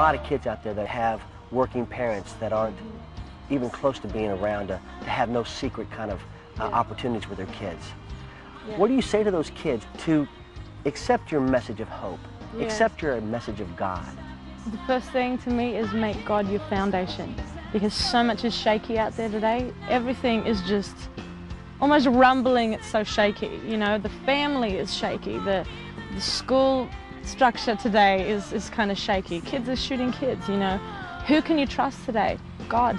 lot of kids out there that have working parents that aren't even close to being around to have no secret kind of opportunities with their kids. Yeah. What do you say to those kids to accept your message of hope, Yeah. accept your message of God? The first thing to me is make God your foundation, because so much is shaky out there today. Everything is just almost rumbling, it's so shaky. You know, the family is shaky, the school structure today is kind of shaky. Kids are shooting kids, you know. Who can you trust today? God.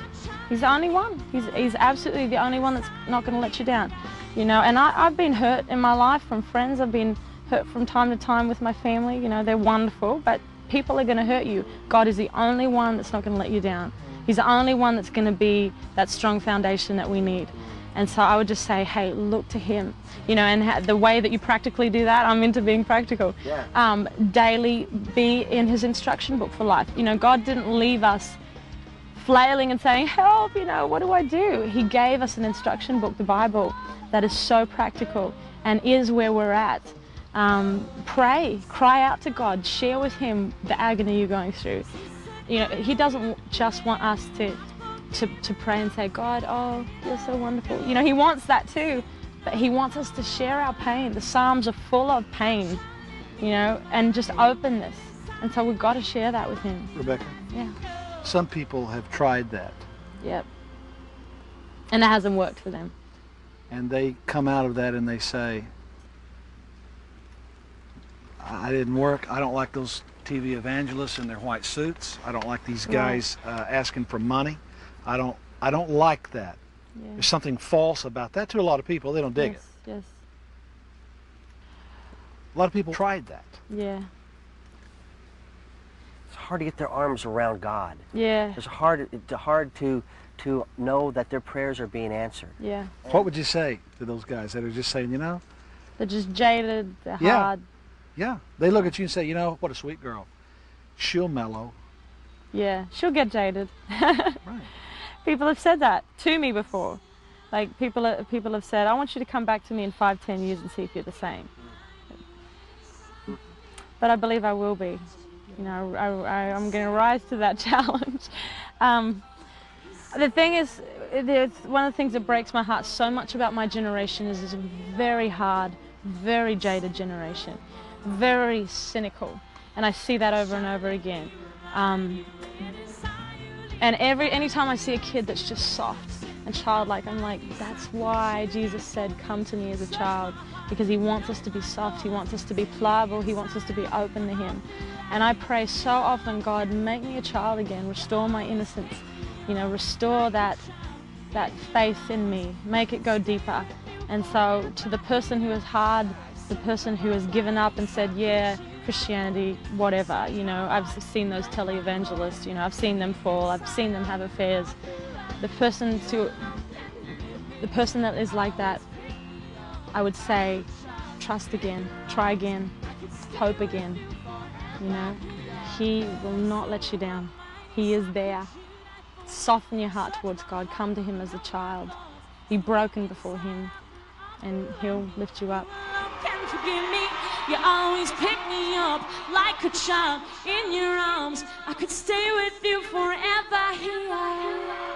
He's the only one. He's absolutely the only one that's not going to let you down. You know, and I've been hurt in my life from friends. I've been hurt from time to time with my family. You know, they're wonderful, but people are going to hurt you. God is the only one that's not going to let you down. He's the only one that's going to be that strong foundation that we need. And so I would just say, hey, look to him. You know, and the way that you practically do that, I'm into being practical. Yeah. Daily be in his instruction book for life. You know, God didn't leave us flailing and saying, help, you know, what do I do? He gave us an instruction book, the Bible, that is so practical and is where we're at. Pray, cry out to God, share with him the agony you're going through. You know, he doesn't just want us to pray and say, God, oh, you're so wonderful. You know, he wants that too, but he wants us to share our pain. The Psalms are full of pain, you know, and just openness. And so we've got to share that with him. Rebecca? Yeah. Some people have tried that. Yep. And it hasn't worked for them. And they come out of that and they say, I didn't work. I don't like those TV evangelists in their white suits. I don't like these guys asking for money. I don't like that. Yeah. There's something false about that to a lot of people. They don't dig it. Yes. A lot of people tried that. Yeah. It's hard to get their arms around God. Yeah. It's hard to know that their prayers are being answered. Yeah. What would you say to those guys that are just saying, you know? They're just jaded, they're Yeah. hard. Yeah. They look at you and say, you know, what a sweet girl. She'll mellow. Yeah, she'll get jaded. Right. People have said that to me before. Like people have said, I want you to come back to me in 5-10 years and see if you're the same. But I believe I will be. You know, I'm going to rise to that challenge. The thing is, one of the things that breaks my heart so much about my generation is it's a very hard, very jaded generation, very cynical, and I see that over and over again. And anytime I see a kid that's just soft and childlike, I'm like, that's why Jesus said, come to me as a child, because he wants us to be soft, he wants us to be pliable, he wants us to be open to him. And I pray so often, God, make me a child again, restore my innocence, you know, restore that faith in me, make it go deeper. And so to the person who is hard, the person who has given up and said, yeah, Christianity, whatever, you know, I've seen those televangelists, you know, I've seen them fall, I've seen them have affairs. The person that is like that, I would say, trust again, try again, hope again, you know. He will not let you down. He is there. Soften your heart towards God, come to him as a child, be broken before him, and he'll lift you up. Can't forgive me. You always pick me up like a child in your arms. I could stay with you forever here.